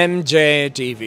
MJTV।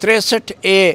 63A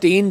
3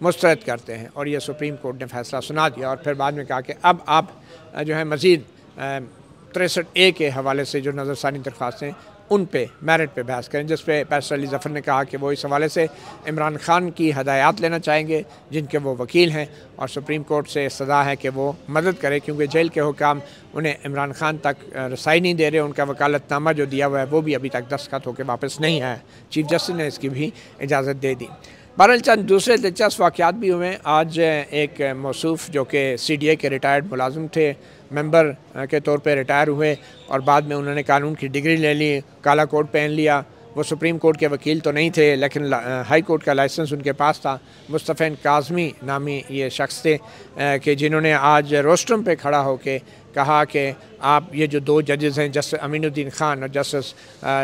مسترد کرتے ہیں، اور یہ سپریم کورٹ نے فیصلہ سنا دیا، اور پھر بعد میں کہا کہ اب آپ جو ہے مزید 63A کے حوالے سے جو نظر ثانی درخواستیں ان پہ میرٹ پہ بحث کریں، جس پہ بیرسٹر علی ظفر نے کہا کہ وہ اس حوالے سے عمران خان کی ہدایات لینا چاہیں گے جن کے وہ وکیل ہیں، اور سپریم کورٹ سے استدعا ہے کہ وہ مدد کرے، کیونکہ جیل کے حکام انہیں عمران خان تک رسائی نہیں دے رہے، ان کا وکالت نامہ جو دیا ہوا ہے وہ بھی ابھی تک دستخط ہو کے واپس نہیں آیا، چیف جسٹس نے اس کی بھی اجازت دے دی۔ بہرحال چند دوسرے دلچسپ واقعات بھی ہوئے۔ آج ایک موصوف جو کہ CDA کے ریٹائرڈ ملازم تھے، ممبر کے طور پہ ریٹائر ہوئے، اور بعد میں انہوں نے قانون کی ڈگری لے لی، کالا کوٹ پہن لیا۔ وہ سپریم کورٹ کے وکیل تو نہیں تھے لیکن ہائی کورٹ کا لائسنس ان کے پاس تھا۔ مصطفی کاظمی نامی یہ شخص تھے کہ جنہوں نے آج روسٹرم پہ کھڑا ہو کے کہا کہ آپ یہ جو دو ججز ہیں، جسٹس امین الدین خان اور جسٹس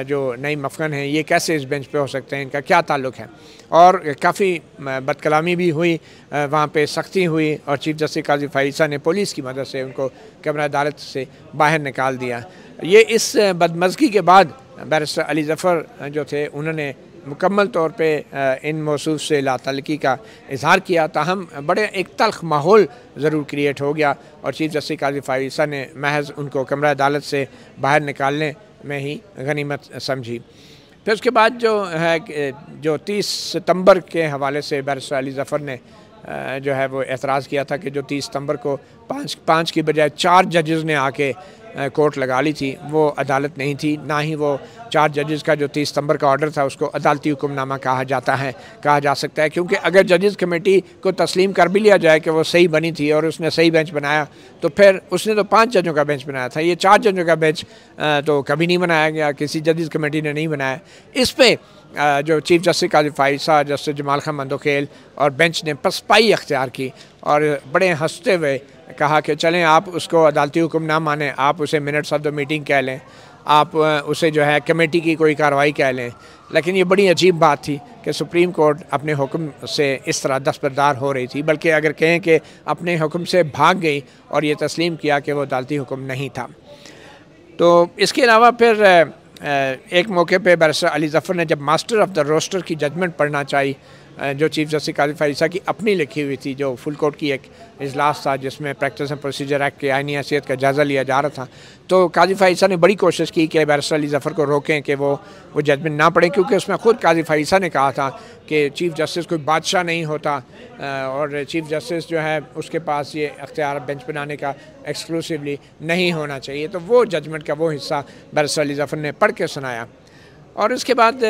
جو نعیم افغان ہیں، یہ کیسے اس بینچ پہ ہو سکتے ہیں، ان کا کیا تعلق ہے، اور کافی بد کلامی بھی ہوئی، وہاں پہ سختی ہوئی، اور چیف جسٹس قاضی فائزہ نے پولیس کی مدد سے ان کو کمرہ عدالت سے باہر نکال دیا۔ یہ اس بدمزگی کے بعد بیرسٹر علی ظفر جو تھے انہوں نے مکمل طور پہ ان موصوف سے لا تعلقی کا اظہار کیا، تاہم بڑے ایک تلخ ماحول ضرور کریٹ ہو گیا، اور چیف جسٹس قاضی فائزہ نے محض ان کو کمرہ عدالت سے باہر نکالنے میں ہی غنیمت سمجھی۔ پھر اس کے بعد جو ہے جو 30 ستمبر کے حوالے سے بیرسٹر علی ظفر نے جو ہے وہ اعتراض کیا تھا کہ جو 30 ستمبر کو 5 کی بجائے 4 ججز نے آ کے کورٹ لگا لی تھی، وہ عدالت نہیں تھی، نہ ہی وہ 4 ججز کا جو 30 ستمبر کا آرڈر تھا اس کو عدالتی حکم نامہ کہا جا سکتا ہے، کیونکہ اگر ججز کمیٹی کو تسلیم کر بھی لیا جائے کہ وہ صحیح بنی تھی اور اس نے صحیح بینچ بنایا، تو پھر اس نے تو 5 ججوں کا بینچ بنایا تھا، یہ 4 ججوں کا بینچ تو کبھی نہیں بنایا گیا، کسی ججز کمیٹی نے نہیں بنایا۔ اس پہ جو چیف جسٹس قاضی فائزہ، جسٹس جمال خان مندوخیل اور بینچ نے پسپائی اختیار کی، اور بڑے ہنستے ہوئے کہا کہ چلیں آپ اس کو عدالتی حکم نہ مانیں، آپ اسے منٹس آف دا میٹنگ کہہ لیں، آپ اسے جو ہے کمیٹی کی کوئی کارروائی کہہ لیں۔ لیکن یہ بڑی عجیب بات تھی کہ سپریم کورٹ اپنے حکم سے اس طرح دستبردار ہو رہی تھی، بلکہ اگر کہیں کہ اپنے حکم سے بھاگ گئی اور یہ تسلیم کیا کہ وہ عدالتی حکم نہیں تھا۔ تو اس کے علاوہ پھر ایک موقع پہ بیرسٹر علی ظفر نے جب ماسٹر آف دا روسٹر کی ججمنٹ پڑھنا چاہی، جو چیف جسٹس قاضی فائزہ کی اپنی لکھی ہوئی تھی، جو فل کورٹ کی ایک اجلاس تھا جس میں پریکٹس اینڈ پروسیجر ایکٹ کے آئینی حیثیت کا جائزہ لیا جا رہا تھا، تو قاضی فائزہ نے بڑی کوشش کی کہ بیرسٹر علی ظفر کو روکیں کہ وہ ججمنٹ نہ پڑھیں، کیونکہ اس میں خود قاضی فائزہ نے کہا تھا کہ چیف جسٹس کوئی بادشاہ نہیں ہوتا، اور چیف جسٹس جو ہے اس کے پاس یہ اختیار بینچ بنانے کا ایکسکلوسیولی نہیں ہونا چاہیے۔ تو وہ ججمنٹ کا وہ حصہ بیرسٹر علی ظفر نے پڑھ کے سنایا، اور اس کے بعد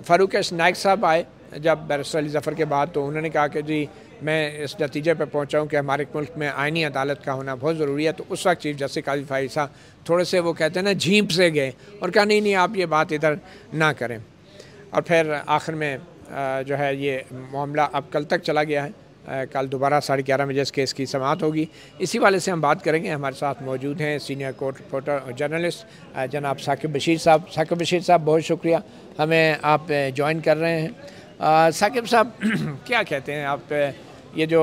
فاروق نائک صاحب آئے جب بیرسٹر علی ظفر کے بعد، تو انہوں نے کہا کہ جی میں اس نتیجے پہ پہنچا ہوں کہ ہمارے ملک میں آئینی عدالت کا ہونا بہت ضروری ہے۔ تو اس وقت چیف جسٹس قاضی فائزہ تھوڑے سے وہ کہتے ہیں نا جھیپ سے گئے، اور کہا نہیں آپ یہ بات ادھر نہ کریں، اور پھر آخر میں جو ہے یہ معاملہ اب کل تک چلا گیا ہے، کل دوبارہ 11:30 بجے اس کیس کی سماعت ہوگی۔ اسی والے سے ہم بات کریں گے۔ ہمارے ساتھ موجود ہیں سینئر کورٹ رپورٹر اور جرنلسٹ جناب ثاقب بشیر صاحب۔ ثاقب بشیر صاحب بہت شکریہ ہمیں آپ جوائن کر رہے ہیں۔ ثاقب صاحب کیا کہتے ہیں آپ، یہ جو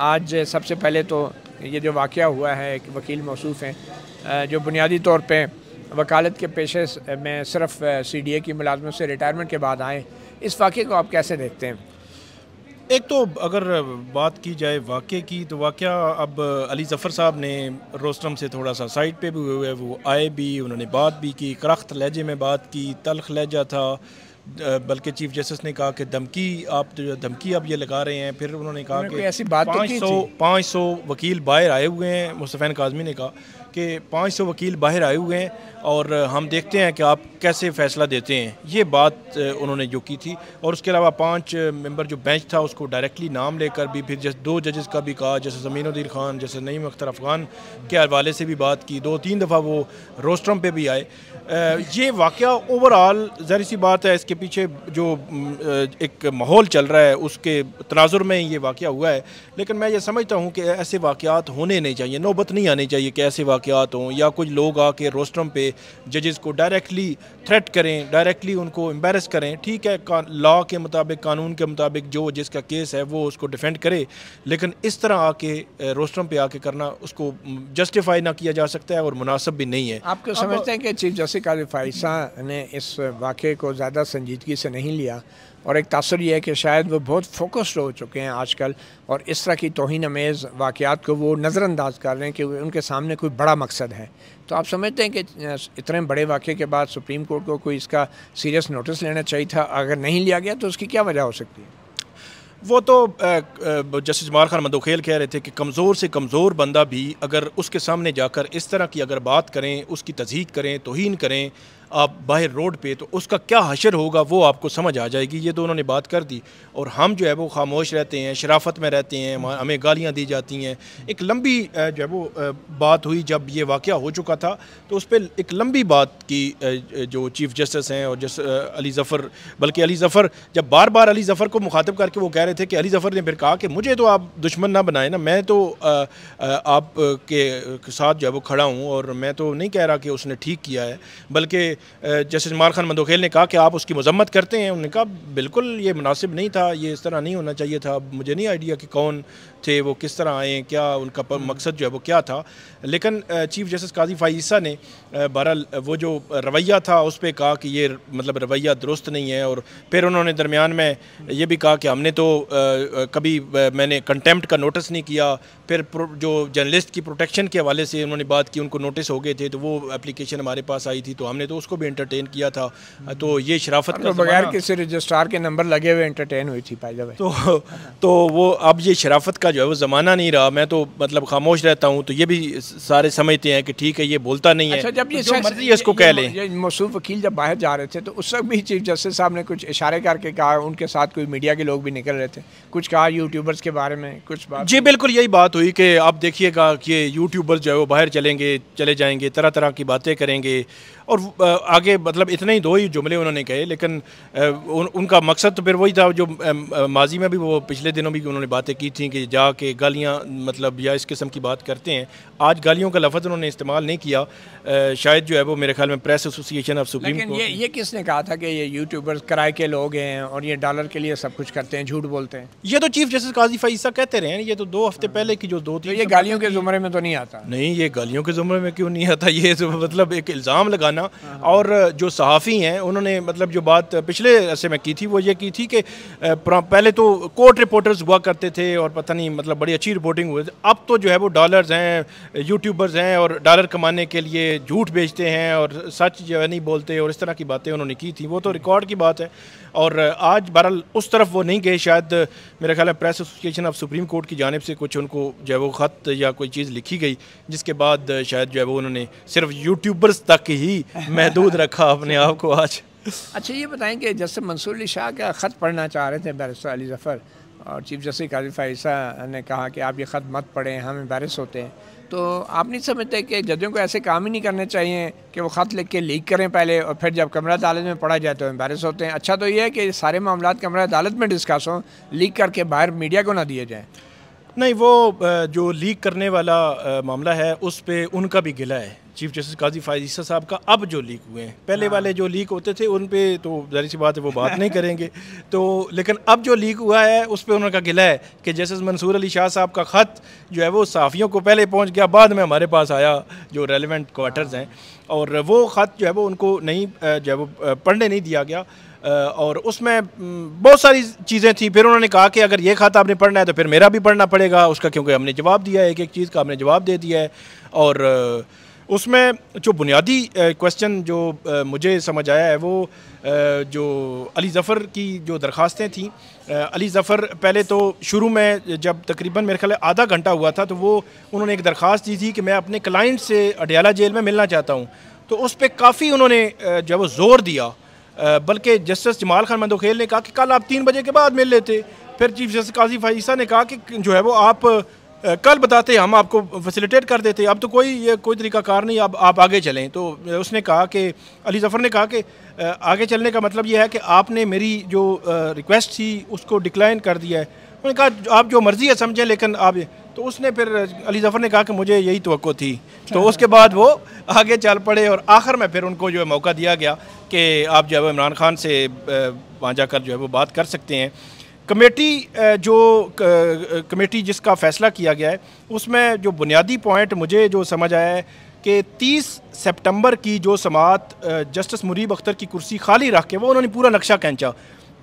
آج سب سے پہلے تو یہ جو واقعہ ہوا ہے، ایک وکیل موصوف ہیں جو بنیادی طور پہ وکالت کے پیشے میں صرف CDA کی ملازمت سے ریٹائرمنٹ کے بعد آئیں، اس واقعے کو آپ کیسے دیکھتے ہیں؟ ایک تو اگر بات کی جائے واقعے کی، تو واقعہ اب علی ظفر صاحب نے روسٹرم سے تھوڑا سا سائڈ پہ بھی ہوئے، وہ آئے بھی، انہوں نے بات بھی کی، کرخت لہجے میں بات کی، تلخ لہجہ تھا، بلکہ چیف جسٹس نے کہا کہ دھمکی آپ یہ لگا رہے ہیں۔ پھر انہوں نے کہا کہ ایسی بات 500 وکیل باہر آئے ہوئے ہیں۔ مصطفی کاظمی نے کہا کہ 500 وکیل باہر آئے ہوئے ہیں اور ہم دیکھتے ہیں کہ آپ کیسے فیصلہ دیتے ہیں، یہ بات انہوں نے جو کی تھی۔ اور اس کے علاوہ 5 ممبر جو بینچ تھا اس کو ڈائریکٹلی نام لے کر بھی، پھر 2 ججز کا بھی کہا، جیسے امین الدین خان، جیسے نعیم افغان کے حوالے سے بھی بات کی، 2-3 دفعہ وہ روسٹرم پہ بھی آئے۔ یہ واقعہ اوورآل ظاہر سی بات ہے، اس کے پیچھے جو ایک ماحول چل رہا ہے اس کے تناظر میں یہ واقعہ ہوا ہے، لیکن میں یہ سمجھتا ہوں کہ ایسے واقعات ہونے نہیں چاہیے، نوبت نہیں آنی چاہیے کہ ایسے واقعات ہوں، یا کچھ لوگ آ کے روسٹرم پہ ججز کو ڈائریکٹلی تھریٹ کریں، ڈائریکٹلی ان کو امبیرس کریں۔ ٹھیک ہے، لا کے مطابق، قانون کے مطابق جو جس کا کیس ہے وہ اس کو ڈیفینڈ کرے، لیکن اس طرح آ کے روسٹرم پہ آ کے کرنا اس کو جسٹیفائی نہ کیا جا سکتا ہے اور مناسب بھی نہیں ہے۔ آپ کو سمجھتے ہیں کہ چیف جسٹس قاضی فائزہ نے اس واقعے کو زیادہ سنجیدگی سے نہیں لیا، اور ایک تاثر یہ ہے کہ شاید وہ بہت فوکسڈ ہو چکے ہیں آج کل اور اس طرح کی توہین امیز واقعات کو وہ نظر انداز کر رہے ہیں کہ ان کے سامنے کوئی بڑا مقصد ہے. تو آپ سمجھتے ہیں کہ اتنے بڑے واقعے کے بعد سپریم کورٹ کو کوئی اس کا سیریس نوٹس لینا چاہیے تھا؟ اگر نہیں لیا گیا تو اس کی کیا وجہ ہو سکتی ہے؟ وہ تو جسٹس جمال خان مندوخیل کہہ رہے تھے کہ کمزور سے کمزور بندہ بھی اگر اس کے سامنے جا کر اس طرح کی اگر بات کریں، اس کی تضحیق کریں، توہین کریں آپ باہر روڈ پہ، تو اس کا کیا حشر ہوگا وہ آپ کو سمجھ آ جائے گی. یہ تو انہوں نے بات کر دی اور ہم جو ہے وہ خاموش رہتے ہیں، شرافت میں رہتے ہیں، ہمیں گالیاں دی جاتی ہیں. ایک لمبی جو ہے وہ بات ہوئی جب یہ واقعہ ہو چکا تھا تو اس پہ ایک لمبی بات کی جو چیف جسٹس ہیں اور علی ظفر، بلکہ علی ظفر جب بار بار علی ظفر کو مخاطب کر کے وہ کہہ رہے تھے کہ علی ظفر نے پھر کہا کہ مجھے تو آپ دشمن نہ بنائیں نا، میں تو آپ کے ساتھ جو ہے وہ کھڑا ہوں اور میں تو نہیں کہہ رہا کہ اس نے ٹھیک کیا ہے، بلکہ جسٹس جمال خان مندوخیل نے کہا کہ آپ اس کی مذمت کرتے ہیں. انہوں نے کہا بالکل یہ مناسب نہیں تھا، یہ اس طرح نہیں ہونا چاہیے تھا. مجھے نہیں آئیڈیا کہ کون تھے وہ، کس طرح آئے، کیا ان کا مقصد جو ہے وہ کیا تھا. لیکن چیف جسٹس قاضی فائز عیسیٰ نے بہرحال وہ جو رویہ تھا اس پہ کہا کہ یہ مطلب رویہ درست نہیں ہے. اور پھر انہوں نے درمیان میں یہ بھی کہا کہ ہم نے تو کبھی میں نے کنٹیمپٹ کا نوٹس نہیں کیا. پھر جو جرنلسٹ کی پروٹیکشن کے حوالے سے انہوں نے بات کی، ان کو نوٹس ہو گئے تھے تو وہ اپلیکیشن ہمارے پاس آئی تھی تو ہم نے تو اس کو بھی انٹرٹین کیا تھا. تو یہ شرافت کا بغیر کسی رجسٹرار کے نمبر لگے ہوئے انٹرٹین ہوئی تھی تو وہ اب یہ شرافت کا جو ہے وہ زمانہ نہیں رہا. میں تو مطلب خاموش رہتا ہوں تو یہ بھی سارے سمجھتے ہیں کہ ٹھیک ہے یہ بولتا نہیں ہے. اچھا، جب یہ جو مرضی اس کو کہہ لیں. یہ موصوف وکیل جب باہر جا رہے تھے تو اس وقت بھی چیف جسٹس صاحب نے کچھ اشارے کر کے کہا، ان کے ساتھ کوئی میڈیا کے لوگ بھی نکل رہے تھے، کچھ کہا یوٹیوبرز کے بارے میں کچھ بات؟ جی بالکل یہی بات ہوئی کہ آپ دیکھیے گا کہ یوٹیوبرز جو ہے وہ باہر چلے جائیں گے، طرح طرح کی باتیں کریں گے. اور آگے مطلب اتنے ہی 2 جملے انہوں نے کہے، لیکن ان کا مقصد تو پھر وہی تھا جو ماضی میں بھی وہ پچھلے دنوں بھی انہوں نے باتیں کی تھیں کہ جا کے گالیاں مطلب یا اس قسم کی بات کرتے ہیں. آج گالیوں کا لفظ انہوں نے استعمال نہیں کیا. شاید جو ہے وہ میرے خیال میں پریس ایسوسی آف سپریم کورٹ. لیکن یہ کس نے کہا تھا کہ یہ یوٹیوبرز کرائے کے لوگ ہیں اور یہ ڈالر کے لیے سب کچھ کرتے ہیں، جھوٹ بولتے ہیں؟ یہ تو چیف جسٹس قاضی فائز عیسیٰ کہتے رہے ہیں. یہ تو 2 ہفتے پہلے کی جو 2-3 یہ گالیوں کے زمرے میں تو نہیں آتا؟ نہیں، یہ گالیوں کے زمرے میں کیوں نہیں آتا؟ یہ تو مطلب ایک الزام لگانا. اور جو صحافی ہیں انہوں نے مطلب جو بات پچھلے عرصے میں کی تھی وہ یہ کی تھی کہ پہلے تو کورٹ رپورٹرز ہوا کرتے تھے اور پتہ نہیں مطلب بڑی اچھی رپورٹنگ ہوئی. اب تو جو ہے وہ ڈالرز ہیں، یوٹیوبرز ہیں اور ڈالر کمانے کے لیے جھوٹ بیچتے ہیں اور سچ جو ہے نہیں بولتے اور اس طرح کی باتیں انہوں نے کی تھی. وہ تو ریکارڈ کی بات ہے. اور آج بہرحال اس طرف وہ نہیں گئے. شاید میرے خیال ہے پریس ایسوسی آف سپریم کورٹ کی جانب سے کچھ ان کو جو ہے وہ خط یا کوئی چیز لکھی گئی جس کے بعد شاید جو ہے وہ انہوں نے صرف یوٹیوبرز تک ہی محدود رکھا اپنے آپ کو آج. اچھا یہ بتائیں کہ جسٹس منصور علی شاہ کا خط پڑھنا چاہ رہے تھے بیرسٹر علی ظفر اور چیف جسٹس قاضی فائز عیسیٰ نے کہا کہ آپ یہ خط مت پڑھیں، ہم امبیرس ہوتے ہیں. تو آپ نہیں سمجھتے کہ ججوں کو ایسے کام ہی نہیں کرنے چاہیے کہ وہ خط لکھ کے لیک کریں پہلے اور پھر جب کمرہ عدالت میں پڑھا جائے تو امبیرس ہوتے ہیں؟ اچھا تو یہ ہے کہ سارے معاملات کمرہ عدالت میں ڈسکس ہوں، لیک کر کے باہر میڈیا کو نہ دیے جائیں. نہیں، وہ جو لیک کرنے والا معاملہ ہے اس پہ ان کا بھی گلہ ہے چیف جسٹس قاضی فائز عیسیٰ صاحب کا. اب جو لیک ہوئے ہیں پہلے والے جو لیک ہوتے تھے ان پہ تو ظاہر سی بات ہے وہ بات نہیں کریں گے. تو لیکن اب جو لیک ہوا ہے اس پہ انہوں کا گلہ ہے کہ جسٹس منصور علی شاہ صاحب کا خط جو ہے وہ صحافیوں کو پہلے پہنچ گیا، بعد میں ہمارے پاس آیا جو ریلیونٹ کوارٹرز ہیں، اور وہ خط جو ہے وہ ان کو نہیں جو ہے وہ پڑھنے نہیں دیا گیا. اور اس میں بہت ساری چیزیں تھیں. پھر انہوں نے کہا کہ اگر یہ خط آپ نے پڑھنا ہے تو پھر میرا بھی پڑھنا پڑے گا اس کا، کیونکہ ہم نے جواب دیا ہے، ایک چیز کا ہم نے جواب دے دیا ہے. اور اس میں جو بنیادی کویسچن جو مجھے سمجھ آیا ہے وہ جو علی ظفر کی جو درخواستیں تھیں. علی ظفر پہلے تو شروع میں جب تقریباً میرے خیال آدھا گھنٹہ ہوا تھا تو وہ انہوں نے ایک درخواست دی تھی کہ میں اپنے کلائنٹ سے اڈیالہ جیل میں ملنا چاہتا ہوں. تو اس پہ کافی انہوں نے جو ہے وہ زور دیا، بلکہ جسٹس جمال خان مندوخیل نے کہا کہ کل آپ 3 بجے کے بعد مل لیتے. پھر چیف جسٹس قاضی فائز عیسیٰ نے کہا کہ جو ہے وہ آپ کل بتاتے ہم آپ کو فیسیلیٹیٹ کر دیتے، اب تو کوئی طریقہ کار نہیں، اب آپ آگے چلیں. تو اس نے کہا کہ علی ظفر نے کہا کہ آگے چلنے کا مطلب یہ ہے کہ آپ نے میری جو ریکویسٹ تھی اس کو ڈکلائن کر دیا ہے. انہوں نے کہا آپ جو مرضی ہے سمجھیں لیکن آپ. تو اس نے پھر علی ظفر نے کہا کہ مجھے یہی توقع تھی. تو اس کے بعد وہ آگے چل پڑے اور آخر میں پھر ان کو جو ہے موقع دیا گیا کہ آپ جو ہے عمران خان سے وہاں جا کر جو ہے وہ بات کر سکتے ہیں. کمیٹی جس کا فیصلہ کیا گیا ہے اس میں جو بنیادی پوائنٹ مجھے جو سمجھ آیا ہے کہ 30 سپٹمبر کی جو سماعت جسٹس مریب اختر کی کرسی خالی رکھ کے وہ انہوں نے پورا نقشہ کھینچا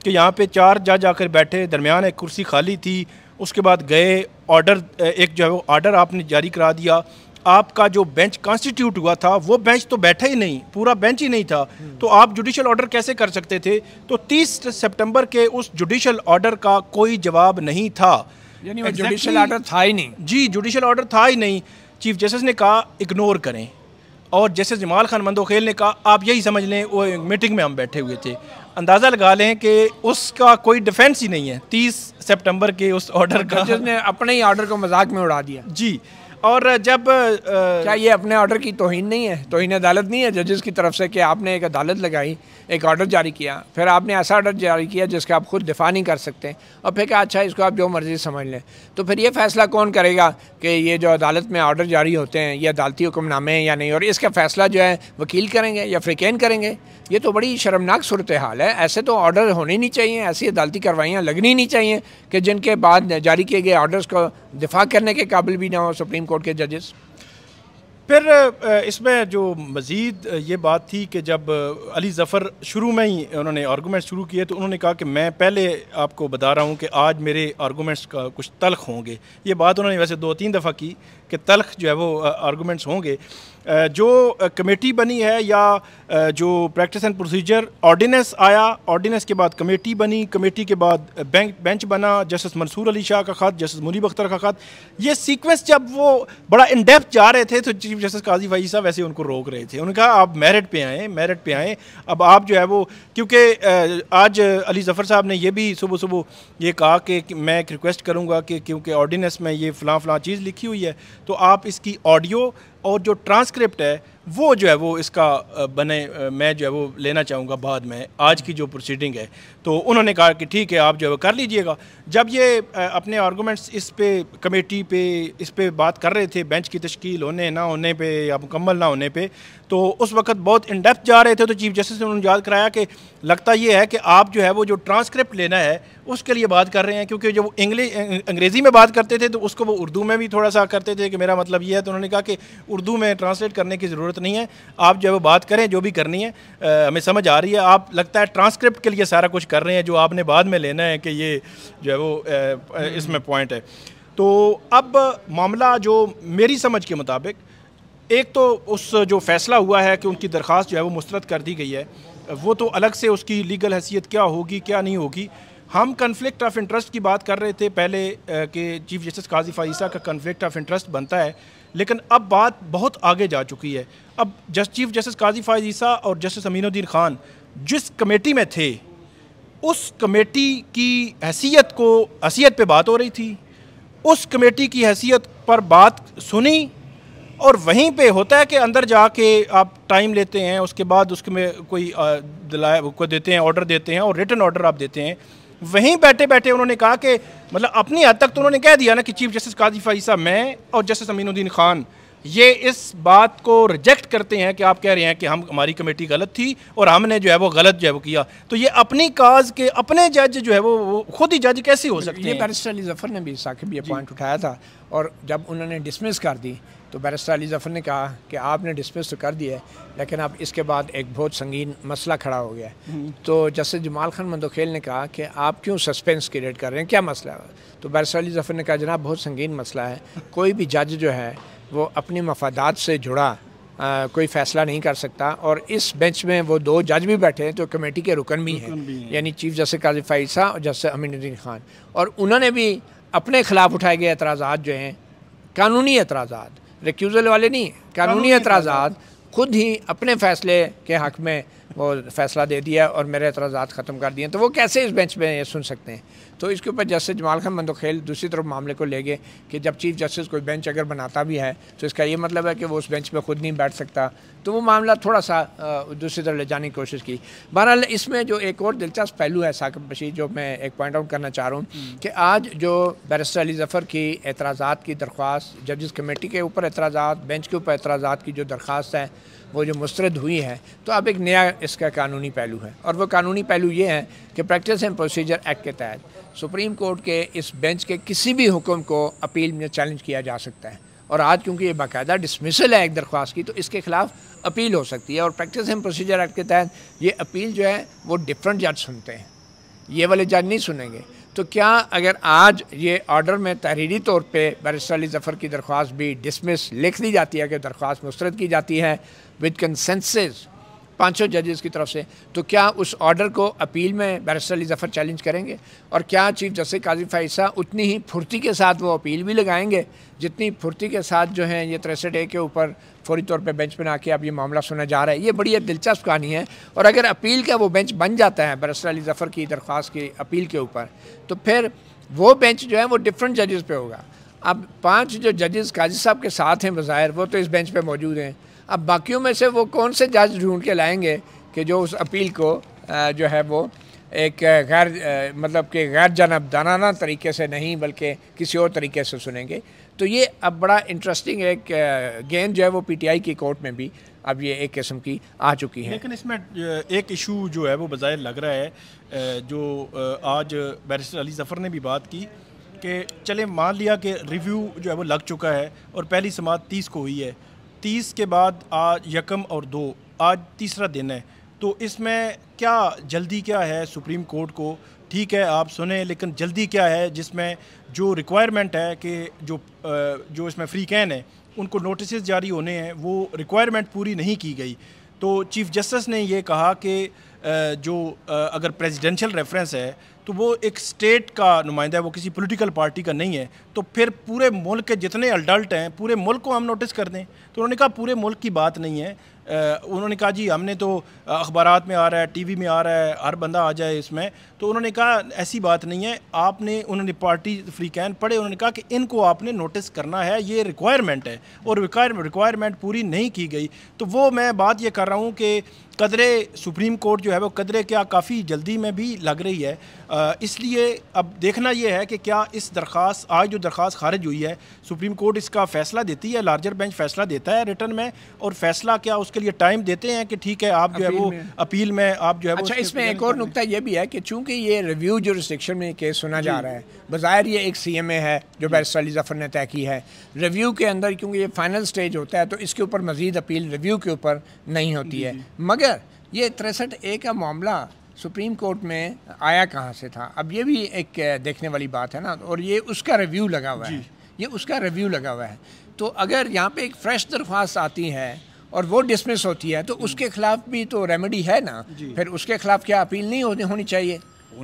کہ یہاں پہ 4 جج آ کر بیٹھے، درمیان ایک کرسی خالی تھی، اس کے بعد گئے آرڈر ایک جو ہے وہ آرڈر آپ نے جاری کرا دیا. آپ کا جو بینچ کانسٹیٹیوٹ ہوا تھا وہ بینچ تو بیٹھا ہی نہیں، پورا بینچ ہی نہیں تھا، تو آپ جوڈیشل آرڈر کیسے کر سکتے تھے؟ تو 30 سپٹمبر کے اس جوڈیشل آرڈر کا کوئی جواب نہیں تھا. یعنی وہ جوڈیشل آرڈر تھا ہی نہیں. جی جوڈیشل آرڈر تھا ہی نہیں. چیف جسٹس نے کہا اگنور کریں، اور جسٹس جمال خان مندوخیل نے کہا آپ یہی سمجھ لیں وہ میٹنگ میں ہم بیٹھے ہوئے تھے. اندازہ لگا لیں کہ اس کا کوئی ڈیفینس ہی نہیں ہے 30 سپٹمبر کے اس آرڈر کا. جس نے اپنے ہی آرڈر کو مذاق میں اڑا دیا. جی. اور جب کیا یہ اپنے آرڈر کی توہین نہیں ہے، توہین عدالت نہیں ہے ججز کی طرف سے کہ آپ نے ایک عدالت لگائی، ایک آرڈر جاری کیا، پھر آپ نے ایسا آرڈر جاری کیا جس کا آپ خود دفاع نہیں کر سکتے، اور پھر کہا اچھا اس کو آپ جو مرضی سمجھ لیں. تو پھر یہ فیصلہ کون کرے گا کہ یہ جو عدالت میں آرڈر جاری ہوتے ہیں یہ عدالتی حکم نامے ہیں یا نہیں، اور اس کا فیصلہ جو ہے وکیل کریں گے یا فریقین کریں گے؟ یہ تو بڑی شرمناک صورتحال ہے. ایسے تو آرڈر ہونے نہیں چاہیے، ایسی عدالتی کارروائیاں لگنی نہیں چاہیے کہ جن کے بعد جاری کیے گئے آرڈرز کو دفاع کرنے کے قابل بھی نہ ہو سپریم کورٹ کے ججز. پھر اس میں جو مزید یہ بات تھی کہ جب علی ظفر شروع میں ہی انہوں نے آرگومنٹس شروع کیے تو انہوں نے کہا کہ میں پہلے آپ کو بتا رہا ہوں کہ آج میرے آرگومنٹس کا کچھ تلخ ہوں گے. یہ بات انہوں نے ویسے 2-3 دفعہ کی کہ تلخ جو ہے وہ آرگومنٹس ہوں گے. جو کمیٹی بنی ہے یا جو پریکٹس اینڈ پروسیجر آرڈیننس آیا، آرڈیننس کے بعد کمیٹی بنی، کمیٹی کے بعد بینچ بنا، جسٹس منصور علی شاہ کا خط، جسٹس منیب اختر کا خط، یہ سیکوینس جب وہ بڑا ان ڈیپتھ جا رہے تھے تو چیف جسٹس قاضی فائز صاحب ویسے ان کو روک رہے تھے. انہوں نے کہا آپ میرٹ پہ آئیں. اب آپ جو ہے وہ کیونکہ آج علی ظفر صاحب نے یہ بھی صبح یہ کہا کہ میں ایک ریکویسٹ کروں گا کہ کیونکہ آرڈیننس میں یہ فلاں چیز لکھی ہوئی ہے تو آپ اس کی آڈیو اور جو ٹرانسکرپٹ ہے وہ جو ہے وہ اس کا بنے، میں جو ہے وہ لینا چاہوں گا بعد میں آج کی جو پروسیڈنگ ہے. تو انہوں نے کہا کہ ٹھیک ہے آپ جو ہے وہ کر لیجئے گا. جب یہ اپنے آرگومنٹس اس پہ کمیٹی پہ اس پہ بات کر رہے تھے بینچ کی تشکیل ہونے نہ ہونے پہ یا مکمل نہ ہونے پہ، تو اس وقت بہت ان ڈیپتھ جا رہے تھے. تو چیف جسٹس نے انہوں نے یاد کرایا کہ لگتا یہ ہے کہ آپ جو ہے وہ جو ٹرانسکرپٹ لینا ہے اس کے لیے بات کر رہے ہیں، کیونکہ جب وہ انگریزی میں بات کرتے تھے تو اس کو وہ اردو میں بھی تھوڑا سا کرتے تھے کہ میرا مطلب یہ ہے. تو انہوں نے کہا کہ اردو میں ٹرانسلیٹ کرنے کی ضرورت نہیں ہے، آپ جو ہے وہ بات کریں جو بھی کرنی ہے، ہمیں سمجھ آ رہی ہے. آپ لگتا ہے ٹرانسکرپٹ کے لیے سارا کچھ کر رہے ہیں جو آپ نے بعد میں لینا ہے کہ یہ جو ہے وہ اس میں پوائنٹ ہے. تو اب معاملہ جو میری سمجھ کے مطابق ایک تو اس جو فیصلہ ہوا ہے کہ ان کی درخواست جو ہے وہ مسترد کر دی گئی ہے، وہ تو الگ سے اس کی لیگل حیثیت کیا ہوگی کیا نہیں ہوگی. ہم کنفلکٹ آف انٹرسٹ کی بات کر رہے تھے پہلے کہ چیف جسٹس قاضی فائز صاحب کا کنفلکٹ آف انٹرسٹ بنتا ہے، لیکن اب بات بہت آگے جا چکی ہے. اب چیف جسٹس قاضی فائز عیسیٰ اور جسٹس امین الدین خان جس کمیٹی میں تھے اس کمیٹی کی حیثیت پہ بات ہو رہی تھی، اس کمیٹی کی حیثیت پر بات سنی، اور وہیں پہ ہوتا ہے کہ اندر جا کے آپ ٹائم لیتے ہیں، اس کے بعد اس میں کوئی کو دیتے ہیں، آرڈر دیتے ہیں اور ریٹن آرڈر آپ دیتے ہیں. وہیں بیٹھے بیٹھے انہوں نے کہا کہ مطلب اپنی حد تک تو انہوں نے کہہ دیا نا کہ چیف جسٹس قاضی فائز صاحب میں اور جسٹس امین الدین خان یہ اس بات کو ریجیکٹ کرتے ہیں کہ آپ کہہ رہے ہیں کہ ہماری کمیٹی غلط تھی اور ہم نے جو ہے وہ غلط جو ہے وہ کیا. تو یہ اپنی کاز کے اپنے جج جو ہے وہ خود ہی جج کیسے ہو سکتے ہیں؟ یہ بیرسٹر علی ظفر نے بھی ثاقب یہ پوائنٹ اٹھایا تھا، اور جب انہوں نے ڈسمس کر دی تو بیرسٹر علی ظفر نے کہا کہ آپ نے ڈسمس تو کر دیا ہے لیکن اب اس کے بعد ایک بہت سنگین مسئلہ کھڑا ہو گیا ہے. تو جسٹس جمال خان مندوخیل نے کہا کہ آپ کیوں سسپینس کریٹ کر رہے ہیں، کیا مسئلہ ہے؟ تو بیرسٹر علی ظفر نے کہا جناب بہت سنگین مسئلہ ہے، کوئی بھی جج جو ہے وہ اپنی مفادات سے جڑا کوئی فیصلہ نہیں کر سکتا، اور اس بینچ میں وہ 2 جج بھی بیٹھے ہیں تو کمیٹی کے رکن بھی ہیں، یعنی چیف جسٹس قاضی فائز صاحب اور جسٹس امین الدین خان، اور انہوں نے بھی اپنے خلاف اٹھائے گئے اعتراضات جو ہیں قانونی اعتراضات، ریکیوزل والے نہیں، قانونی اعتراضات، خود ہی اپنے فیصلے کے حق میں وہ فیصلہ دے دیا اور میرے اعتراضات ختم کر دیے. تو وہ کیسے اس بینچ میں یہ سن سکتے ہیں؟ تو اس کے اوپر جسٹس جمال خان مندوخیل دوسری طرف معاملے کو لے گئے کہ جب چیف جسٹس کوئی بینچ اگر بناتا بھی ہے تو اس کا یہ مطلب ہے کہ وہ اس بینچ پہ خود نہیں بیٹھ سکتا. تو وہ معاملہ تھوڑا سا دوسری طرف لے جانے کی کوشش کی. بہرحال اس میں جو ایک اور دلچسپ پہلو ہے ثاقب بشیر جو میں ایک پوائنٹ آؤٹ کرنا چاہ رہا ہوں کہ آج جو بیرسٹر علی ظفر کی اعتراضات کی درخواست، ججز کمیٹی کے اوپر اعتراضات، بینچ کے اوپر اعتراضات کی جو درخواست ہے وہ جو مسترد ہوئی ہے، تو اب ایک نیا اس کا قانونی پہلو ہے، اور وہ قانونی پہلو یہ ہے کہ پریکٹس اینڈ پروسیجر ایکٹ کے تحت سپریم کورٹ کے اس بینچ کے کسی بھی حکم کو اپیل میں چیلنج کیا جا سکتا ہے. اور آج کیونکہ یہ باقاعدہ ڈسمسل ہے ایک درخواست کی تو اس کے خلاف اپیل ہو سکتی ہے، اور پریکٹس اینڈ پروسیجر ایکٹ کے تحت یہ اپیل جو ہے وہ ڈفرنٹ جج سنتے ہیں. یہ والے جج نہیں سنیں گے. تو کیا اگر آج یہ آرڈر میں تحریری طور پہ بیرسٹر علی ظفر کی درخواست بھی ڈسمس لکھ دی جاتی ہے کہ درخواست مسترد کی جاتی ہے ود کنسنسس 500 ججز کی طرف سے, تو کیا اس آرڈر کو اپیل میں بیرسٹر علی ظفر چیلنج کریں گے؟ اور کیا چیف جسٹس قاضی فائز اتنی ہی پھرتی کے ساتھ وہ اپیل بھی لگائیں گے جتنی پھرتی کے ساتھ جو ہیں یہ 63A کے اوپر فوری طور پہ بینچ بنا کے اب یہ معاملہ سنا جا رہا ہے؟ یہ بڑی ایک دلچسپ کہانی ہے. اور اگر اپیل کا وہ بینچ بن جاتا ہے بیرسٹر علی ظفر کی درخواست کی اپیل کے اوپر, تو پھر وہ بینچ جو ہے وہ ڈفرنٹ ججز پہ ہوگا. اب 5 جو ججز قاضی صاحب کے ساتھ ہیں بظاہر, وہ تو اس بینچ پہ موجود ہیں. اب باقیوں میں سے وہ کون سے جج ڈھونڈ کے لائیں گے کہ جو اس اپیل کو جو ہے وہ ایک غیر مطلب کہ غیر جانبدارانہ طریقے سے نہیں بلکہ کسی اور طریقے سے سنیں گے. تو یہ اب بڑا انٹرسٹنگ ایک گیم جو ہے وہ پی ٹی آئی کی کورٹ میں بھی اب یہ ایک قسم کی آ چکی ہے. لیکن اس میں ایک ایشو جو ہے وہ بظاہر لگ رہا ہے, جو آج بیرسٹر علی ظفر نے بھی بات کی کہ چلے مان لیا کہ ریویو جو ہے وہ لگ چکا ہے اور پہلی سماعت 30 کو ہوئی ہے, 30 کے بعد آج 1 اور 2 آج تیسرا دن ہے, تو اس میں کیا جلدی کیا ہے سپریم کورٹ کو؟ ٹھیک ہے آپ سنیں, لیکن جلدی کیا ہے جس میں جو ریکوائرمنٹ ہے کہ جو اس میں فریقین ہیں ان کو نوٹسز جاری ہونے ہیں, وہ ریکوائرمنٹ پوری نہیں کی گئی. تو چیف جسٹس نے یہ کہا کہ جو اگر پریزیڈنشل ریفرنس ہے تو وہ ایک سٹیٹ کا نمائندہ ہے, وہ کسی پولیٹیکل پارٹی کا نہیں ہے, تو پھر پورے ملک کے جتنے اڈلٹ ہیں پورے ملک کو ہم نوٹس کر دیں. تو انہوں نے کہا پورے ملک کی بات نہیں ہے. انہوں نے کہا جی ہم نے تو اخبارات میں آ رہا ہے, ٹی وی میں آ رہا ہے, ہر بندہ آ جائے اس میں. تو انہوں نے کہا ایسی بات نہیں ہے, آپ نے انہوں نے پارٹی فریقین پڑھے, انہوں نے کہا کہ ان کو آپ نے نوٹس کرنا ہے, یہ ریکوائرمنٹ ہے اور ریکوائرمنٹ پوری نہیں کی گئی. تو وہ میں بات یہ کر رہا ہوں کہ قدرے سپریم کورٹ جو ہے وہ قدرے کیا کافی جلدی میں بھی لگ رہی ہے. اس لیے اب دیکھنا یہ ہے کہ کیا اس درخواست آج جو درخواست خارج ہوئی ہے سپریم کورٹ اس کا فیصلہ دیتی ہے, لارجر بینچ فیصلہ دیتا ہے ریٹرن میں, اور فیصلہ کیا اس کے لیے ٹائم دیتے ہیں کہ ٹھیک ہے آپ جو ہے وہ اپیل میں آپ جو ہے. اچھا, اس میں ایک اور نقطہ یہ بھی ہے کہ چونکہ یہ ریویو جورسڈکشن میں کیس سنا جا رہا ہے, بظاہر یہ ایک سی ایم اے ہے جو بیرسٹر علی ظفر نے طے کی ہے, ریویو کے اندر کیونکہ یہ فائنل سٹیج ہوتا ہے تو اس کے اوپر مزید اپیل ریویو کے اوپر نہیں ہوتی ہے. مگر یہ 63A کا معاملہ سپریم کورٹ میں آیا کہاں سے تھا؟ اب یہ بھی ایک دیکھنے والی بات ہے نا, اور یہ اس کا ریویو لگا ہوا ہے, یہ اس کا ریویو لگا ہوا ہے. تو اگر یہاں پہ ایک فریش درخواست آتی ہے اور وہ ڈسمس ہوتی ہے تو اس کے خلاف بھی تو ریمیڈی ہے نا, پھر اس کے خلاف کیا اپیل نہیں ہونی چاہیے؟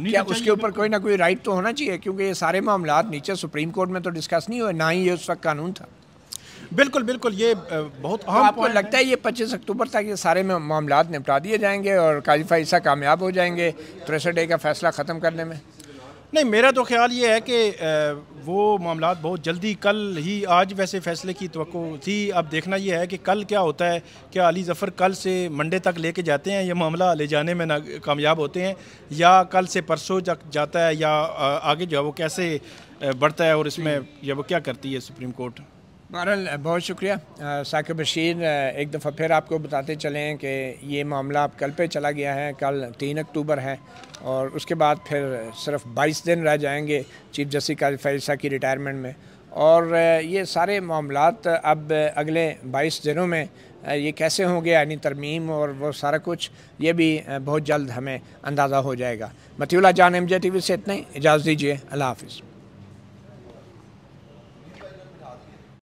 کیا اس کے اوپر کوئی نہ کوئی رائٹ تو ہونا چاہیے؟ کیونکہ یہ سارے معاملات نیچے سپریم کورٹ میں تو ڈسکس نہیں ہوئے, نہ ہی یہ اس وقت قانون تھا. بالکل بالکل, یہ بہت اہم. آپ کو لگتا ہے یہ 25 اکتوبر تک یہ سارے معاملات نپٹا دیے جائیں گے اور قاضی فائز کامیاب ہو جائیں گے 63A کا فیصلہ ختم کرنے میں؟ نہیں, میرا تو خیال یہ ہے کہ وہ معاملات بہت جلدی کل ہی, آج ویسے فیصلے کی توقع تھی, اب دیکھنا یہ ہے کہ کل کیا ہوتا ہے. کیا علی ظفر کل سے منڈے تک لے کے جاتے ہیں, یہ معاملہ لے جانے میں کامیاب ہوتے ہیں, یا کل سے پرسوں تک جاتا ہے, یا آگے جو ہے وہ کیسے بڑھتا ہے اور اس میں یا وہ کیا کرتی ہے سپریم کورٹ؟ بہرحال بہت شکریہ ثاقب بشیر. ایک دفعہ پھر آپ کو بتاتے چلیں کہ یہ معاملہ اب کل پہ چلا گیا ہے, کل 3 اکتوبر ہے, اور اس کے بعد پھر صرف 22 دن رہ جائیں گے چیف جسٹس قاضی فائز کی ریٹائرمنٹ میں, اور یہ سارے معاملات اب اگلے 22 دنوں میں یہ کیسے ہوں گے, یعنی ترمیم اور وہ سارا کچھ, یہ بھی بہت جلد ہمیں اندازہ ہو جائے گا. مطیع اللہ جان MJ TV سے اتنا ہی, اجازت دیجیے, اللہ حافظ.